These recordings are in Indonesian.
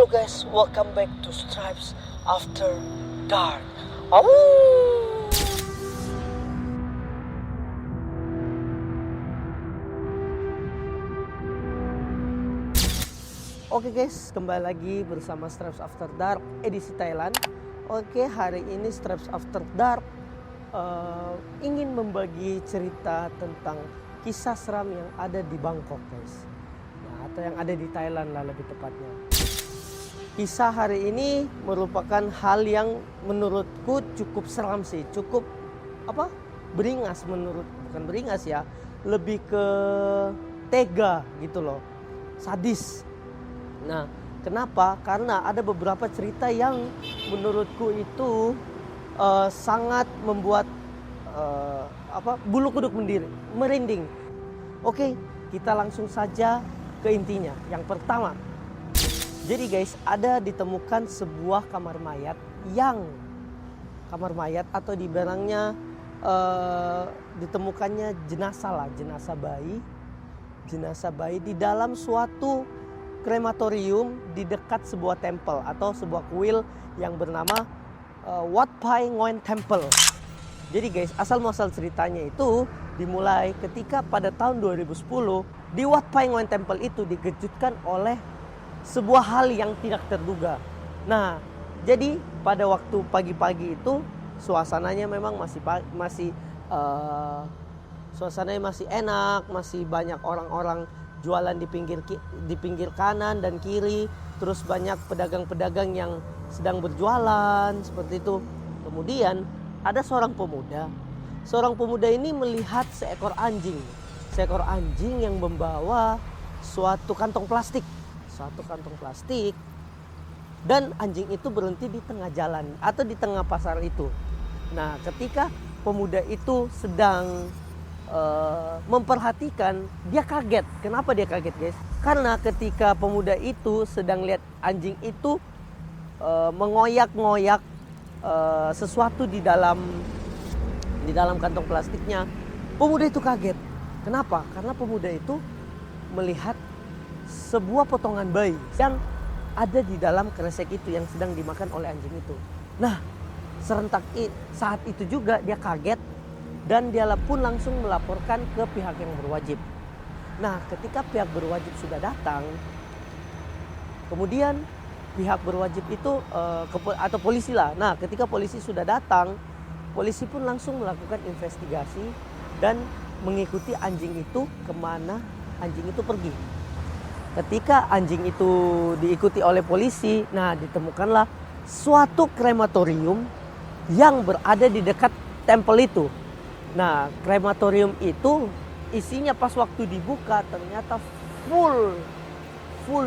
guys, welcome back to Stripes After Dark. Oh. Oke guys, kembali lagi bersama Stripes After Dark edisi Thailand. Oke, hari ini Stripes After Dark ingin membagi cerita tentang kisah seram yang ada di Bangkok guys. Nah, atau yang ada di Thailand lah lebih tepatnya. Kisah hari ini merupakan hal yang menurutku cukup seram sih, cukup beringas bukan beringas ya, lebih ke tega gitu loh, sadis. Nah, kenapa? Karena ada beberapa cerita yang menurutku itu sangat membuat bulu kuduk merinding. Oke, kita langsung saja ke intinya. Yang pertama, jadi guys, ada ditemukan sebuah kamar mayat atau dibilangnya ditemukannya jenazah bayi di dalam suatu krematorium di dekat sebuah temple atau sebuah kuil yang bernama Wat Phai Ngoen Temple. Jadi guys, asal muasal ceritanya itu dimulai ketika pada tahun 2010 di Wat Phai Ngoen Temple itu dikejutkan oleh sebuah hal yang tidak terduga. Nah, jadi pada waktu pagi-pagi itu suasananya memang suasananya masih enak, masih banyak orang-orang jualan di pinggir kanan dan kiri, terus banyak pedagang-pedagang yang sedang berjualan seperti itu. Kemudian ada seorang pemuda ini melihat seekor anjing yang membawa suatu kantong plastik, dan anjing itu berhenti di tengah jalan atau di tengah pasar itu. Nah, ketika pemuda itu sedang memperhatikan, dia kaget. Kenapa dia kaget guys? Karena ketika pemuda itu sedang lihat anjing itu mengoyak-ngoyak sesuatu di dalam kantong plastiknya, pemuda itu kaget. Kenapa? Karena pemuda itu melihat sebuah potongan bayi yang ada di dalam kresek itu yang sedang dimakan oleh anjing itu. Nah, serentak saat itu juga dia kaget dan dia pun langsung melaporkan ke pihak yang berwajib. Nah, ketika pihak berwajib sudah datang, kemudian pihak berwajib itu atau polisi lah. Nah, ketika polisi sudah datang, polisi pun langsung melakukan investigasi dan mengikuti anjing itu kemana anjing itu pergi. Ketika anjing itu diikuti oleh polisi, nah ditemukanlah suatu krematorium yang berada di dekat tempel itu. Nah, krematorium itu isinya pas waktu dibuka ternyata full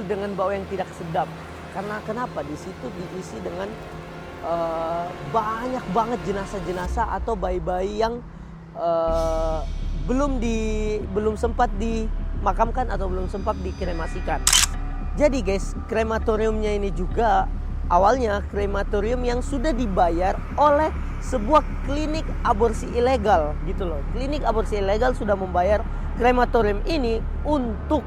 dengan bau yang tidak sedap. Karena kenapa? Di situ diisi dengan banyak banget jenazah-jenazah atau bayi-bayi yang belum sempat dimakamkan atau belum sempat dikremasikan. Jadi guys, krematoriumnya ini juga awalnya krematorium yang sudah dibayar oleh sebuah klinik aborsi ilegal gitu loh. Klinik aborsi ilegal sudah membayar krematorium ini untuk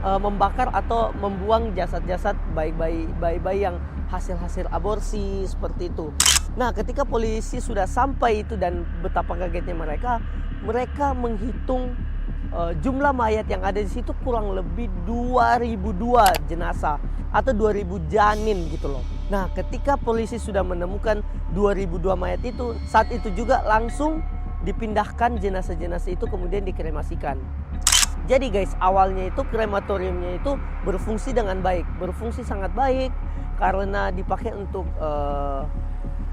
membakar atau membuang jasad-jasad bayi-bayi yang hasil aborsi seperti itu. Nah, ketika polisi sudah sampai itu dan betapa kagetnya mereka menghitung jumlah mayat yang ada di situ kurang lebih 2002 jenazah atau 2000 janin gitu loh. Nah, ketika polisi sudah menemukan 2002 mayat itu, saat itu juga langsung dipindahkan jenazah-jenazah itu kemudian dikremasikan. Jadi guys, awalnya itu krematoriumnya itu berfungsi dengan baik, berfungsi sangat baik karena dipakai untuk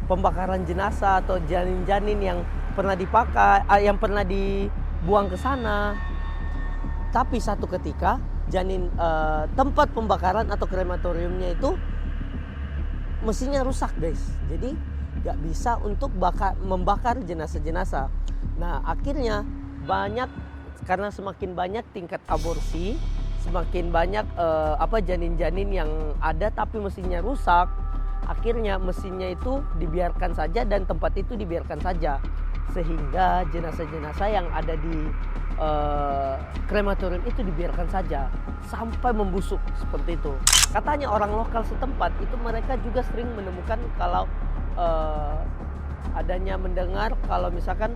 pembakaran jenazah atau janin-janin yang pernah dibuang ke sana. Tapi satu ketika tempat pembakaran atau krematoriumnya itu mesinnya rusak guys. Jadi gak bisa untuk membakar jenazah-jenazah. Nah, akhirnya karena semakin banyak tingkat aborsi, semakin banyak janin-janin yang ada tapi mesinnya rusak, akhirnya mesinnya itu dibiarkan saja dan tempat itu dibiarkan saja. sehingga jenazah-jenazah yang ada di krematorium itu dibiarkan saja sampai membusuk seperti itu. Katanya orang lokal setempat itu mereka juga sering menemukan kalau adanya mendengar kalau misalkan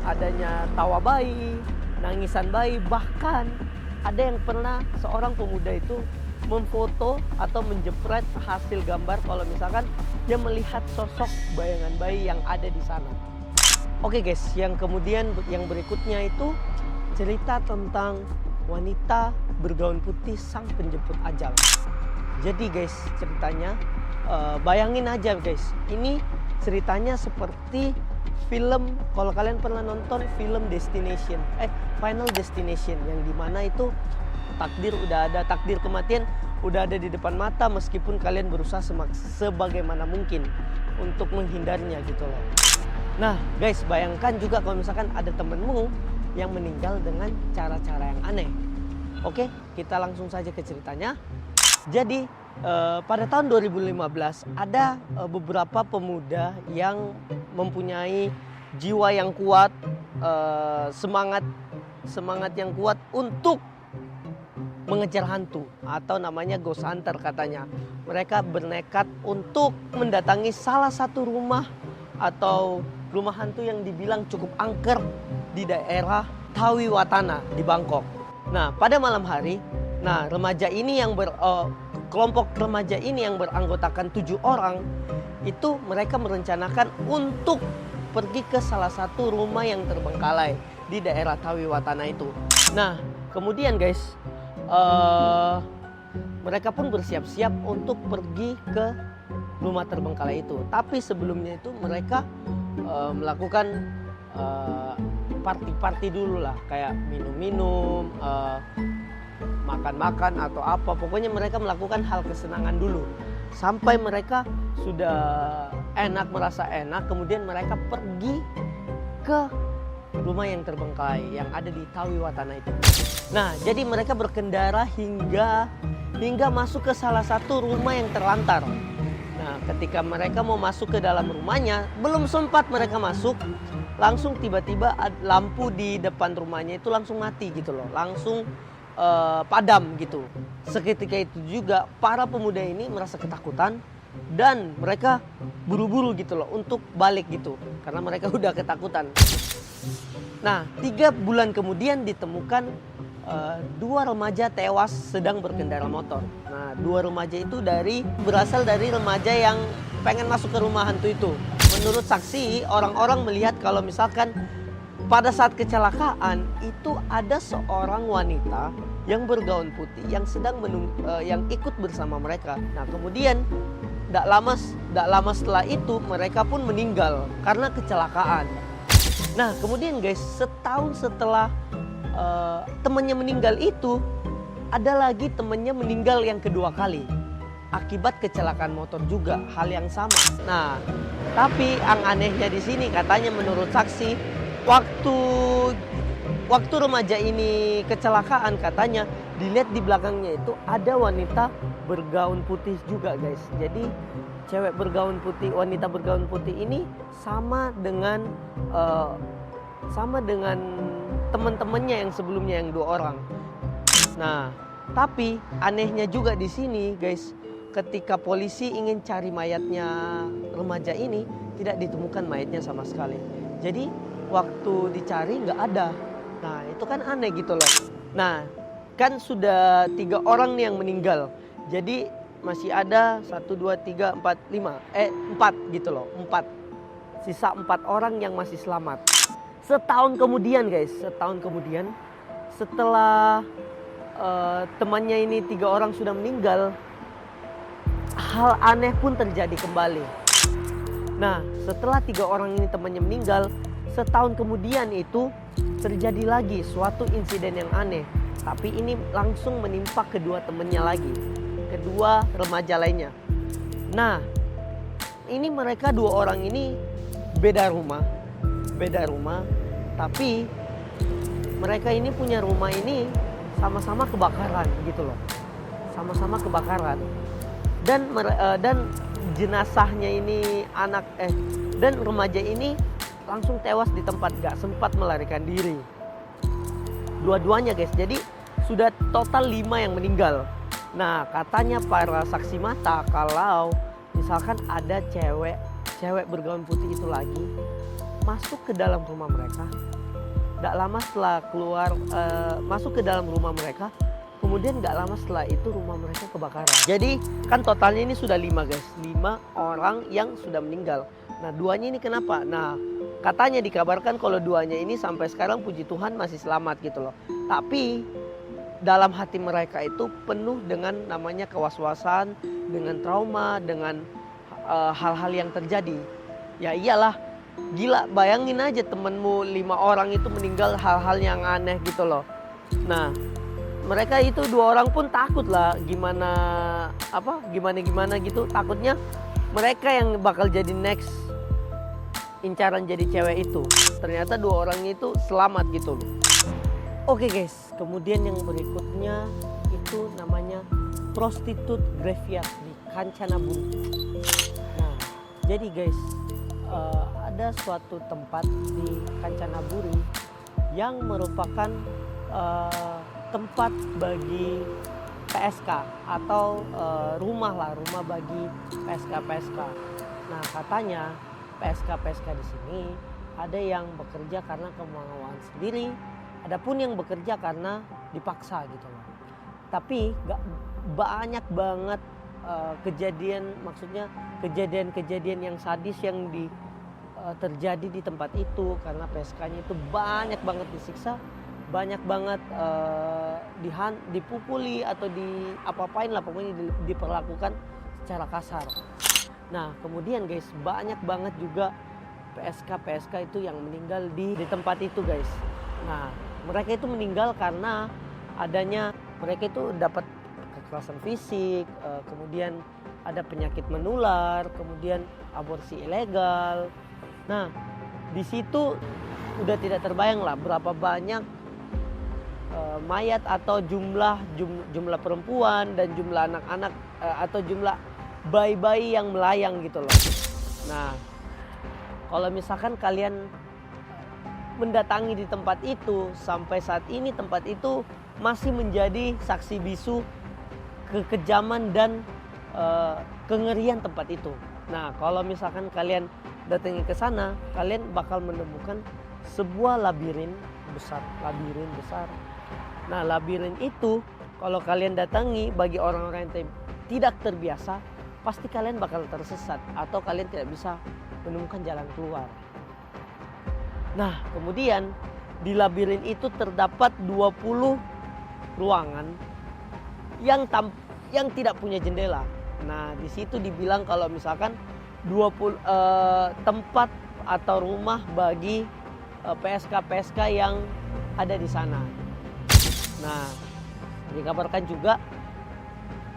adanya tawa bayi, nangisan bayi, bahkan ada yang pernah seorang pemuda itu memfoto atau menjepret hasil gambar kalau misalkan dia melihat sosok bayangan bayi yang ada di sana. Oke guys, yang berikutnya itu cerita tentang wanita bergaun putih sang penjemput ajal. Jadi guys, ceritanya bayangin aja guys, ini ceritanya seperti film, kalau kalian pernah nonton film Final Destination, yang dimana itu takdir kematian udah ada di depan mata meskipun kalian berusaha sebagaimana mungkin untuk menghindarinya gitu loh. Nah guys, bayangkan juga kalau misalkan ada temenmu yang meninggal dengan cara-cara yang aneh. Oke, kita langsung saja ke ceritanya. Jadi pada tahun 2015 ada beberapa pemuda yang mempunyai jiwa yang kuat, semangat yang kuat untuk mengejar hantu atau namanya ghost hunter katanya. Mereka bernekat untuk mendatangi salah satu rumah atau rumah hantu yang dibilang cukup angker di daerah Tawiwatana di Bangkok. Nah, pada malam hari, kelompok remaja ini yang beranggotakan 7 orang itu mereka merencanakan untuk pergi ke salah satu rumah yang terbengkalai di daerah Tawiwatana itu. Nah, kemudian guys, mereka pun bersiap-siap untuk pergi ke rumah terbengkalai itu. Tapi sebelumnya itu mereka melakukan party dulu lah, kayak minum-minum, makan-makan atau apa. Pokoknya mereka melakukan hal kesenangan dulu sampai mereka sudah merasa enak, kemudian mereka pergi ke rumah yang terbengkalai yang ada di Tawiwatana itu. Nah, jadi mereka berkendara hingga masuk ke salah satu rumah yang terlantar. Nah, ketika mereka mau masuk ke dalam rumahnya, belum sempat mereka masuk, langsung tiba-tiba lampu di depan rumahnya itu langsung mati gitu loh, langsung padam gitu. Seketika itu juga para pemuda ini merasa ketakutan dan mereka buru-buru gitu loh untuk balik gitu, karena mereka udah ketakutan. Nah, 3 bulan kemudian ditemukan 2 remaja tewas sedang berkendara motor. Nah, 2 remaja itu berasal dari remaja yang pengen masuk ke rumah hantu itu. Menurut saksi, orang-orang melihat kalau misalkan pada saat kecelakaan itu ada seorang wanita yang bergaun putih yang yang ikut bersama mereka. Nah, kemudian tidak lama setelah itu mereka pun meninggal karena kecelakaan. Nah, kemudian guys, setahun setelah temannya meninggal itu, ada lagi temannya meninggal yang kedua kali akibat kecelakaan motor juga, hal yang sama. Nah, tapi yang anehnya di sini katanya menurut saksi, waktu remaja ini kecelakaan, katanya dilihat di belakangnya itu ada wanita bergaun putih juga guys. Jadi wanita bergaun putih ini sama dengan teman-temannya yang sebelumnya yang 2 orang. Nah, tapi anehnya juga di sini guys, ketika polisi ingin cari mayatnya remaja ini, tidak ditemukan mayatnya sama sekali. Jadi waktu dicari nggak ada. Nah, itu kan aneh gitu loh. Nah, kan sudah 3 orang nih yang meninggal. Jadi masih ada 1, 2, 3, 4, 5. 4 gitu loh, 4. Sisa 4 orang yang masih selamat. Setahun kemudian guys, setelah temannya ini 3 orang sudah meninggal, hal aneh pun terjadi kembali. Nah, setelah 3 orang ini temannya meninggal, setahun kemudian itu terjadi lagi suatu insiden yang aneh. Tapi ini langsung menimpa kedua temannya lagi, kedua remaja lainnya. Nah, ini mereka 2 orang ini beda rumah, tapi mereka ini punya rumah ini sama-sama kebakaran gitu loh, sama-sama kebakaran. Dan jenazahnya ini dan remaja ini langsung tewas di tempat, gak sempat melarikan diri. Dua-duanya guys, jadi sudah total 5 yang meninggal. Nah katanya para saksi mata kalau misalkan ada cewek bergaun putih itu lagi masuk ke dalam rumah mereka, gak lama setelah keluar masuk ke dalam rumah mereka, kemudian gak lama setelah itu rumah mereka kebakaran. Jadi kan totalnya ini sudah 5 guys, 5 orang yang sudah meninggal. Nah 2-nya ini kenapa? Nah katanya dikabarkan kalau 2-nya ini sampai sekarang puji Tuhan masih selamat gitu loh. Tapi dalam hati mereka itu penuh dengan namanya kewaswasan, dengan trauma, dengan hal-hal yang terjadi. Ya iyalah, gila, bayangin aja temenmu 5 orang itu meninggal hal-hal yang aneh gitu loh. Nah mereka itu 2 orang pun takut lah, gimana gitu, takutnya mereka yang bakal jadi next incaran jadi cewek itu. Ternyata 2 orang itu selamat gitu loh. Oke guys, kemudian yang berikutnya itu namanya prostitute graveyard di Kanchanaburi. Nah jadi guys, ada suatu tempat di Kanchanaburi yang merupakan tempat bagi PSK atau rumah bagi PSK. Nah katanya PSK di sini ada yang bekerja karena kemauan sendiri, ada pun yang bekerja karena dipaksa gitu loh. Tapi banyak banget kejadian yang sadis yang terjadi di tempat itu karena PSK-nya itu banyak banget disiksa, banyak banget dipukuli atau diapa-apain lah, pokoknya diperlakukan secara kasar. Nah kemudian guys, banyak banget juga PSK itu yang meninggal di tempat itu guys. Nah mereka itu meninggal karena adanya mereka itu dapat kekerasan fisik, kemudian ada penyakit menular, kemudian aborsi ilegal. Nah di situ udah tidak terbayang lah berapa banyak mayat atau jumlah perempuan dan jumlah anak-anak atau jumlah bayi-bayi yang melayang gitu loh. Nah kalau misalkan kalian mendatangi di tempat itu, sampai saat ini tempat itu masih menjadi saksi bisu kekejaman dan kengerian tempat itu. Nah kalau misalkan kalian datangi ke sana, kalian bakal menemukan sebuah labirin besar. Nah labirin itu kalau kalian datangi, bagi orang-orang yang tidak terbiasa, pasti kalian bakal tersesat atau kalian tidak bisa menemukan jalan keluar. Nah kemudian di labirin itu terdapat 20 ruangan yang tidak punya jendela. Nah di situ dibilang kalau misalkan 20 tempat atau rumah bagi PSK yang ada di sana. Nah dikabarkan juga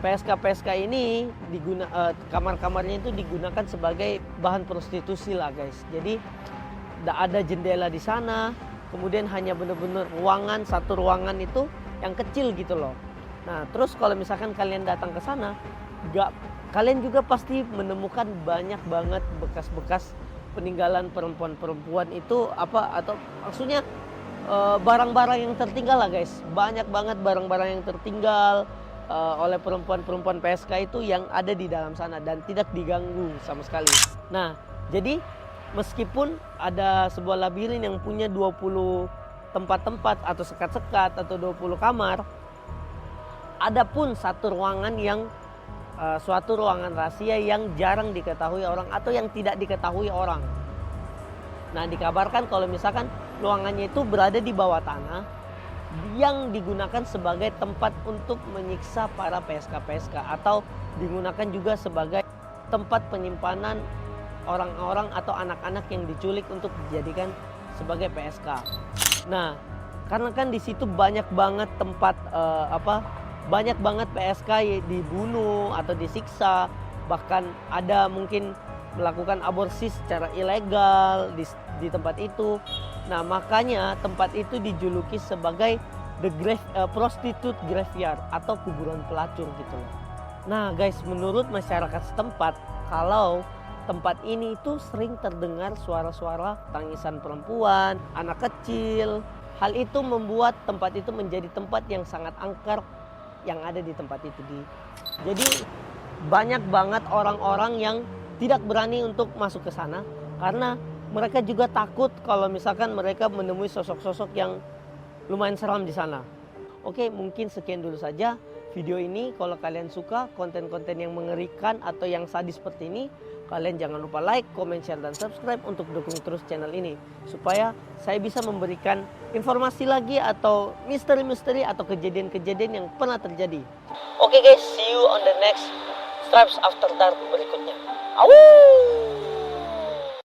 PSK ini kamar-kamarnya itu digunakan sebagai bahan prostitusi lah guys. Jadi tidak ada jendela di sana, kemudian hanya benar-benar satu ruangan itu yang kecil gitu loh. Nah terus kalau misalkan kalian datang ke sana, kalian juga pasti menemukan banyak banget bekas-bekas peninggalan perempuan itu atau maksudnya barang-barang yang tertinggal lah guys. Banyak banget barang-barang yang tertinggal oleh perempuan-perempuan PSK itu yang ada di dalam sana dan tidak diganggu sama sekali. Nah jadi meskipun ada sebuah labirin yang punya 20 tempat-tempat atau sekat-sekat atau 20 kamar, ada pun suatu ruangan rahasia yang jarang diketahui orang atau yang tidak diketahui orang. Nah dikabarkan kalau misalkan ruangannya itu berada di bawah tanah yang digunakan sebagai tempat untuk menyiksa para PSK atau digunakan juga sebagai tempat penyimpanan orang-orang atau anak-anak yang diculik untuk dijadikan sebagai PSK. Nah karena kan di situ banyak banget tempat banyak banget PSK dibunuh atau disiksa, bahkan ada mungkin melakukan aborsi secara ilegal di tempat itu. Nah makanya tempat itu dijuluki sebagai prostitute graveyard atau kuburan pelacur gitu loh. Nah guys, menurut masyarakat setempat, kalau tempat ini itu sering terdengar suara-suara tangisan perempuan, anak kecil. Hal itu membuat tempat itu menjadi tempat yang sangat angker yang ada di tempat itu. Jadi banyak banget orang-orang yang tidak berani untuk masuk ke sana karena mereka juga takut kalau misalkan mereka menemui sosok-sosok yang lumayan seram di sana. Oke, mungkin sekian dulu saja video ini. Kalau kalian suka konten-konten yang mengerikan atau yang sadis seperti ini, kalian jangan lupa like, comment, share, dan subscribe untuk dukung terus channel ini supaya saya bisa memberikan informasi lagi atau misteri-misteri atau kejadian-kejadian yang pernah terjadi. Oke guys, see you on the next Stripes After Dark berikutnya. Awoo!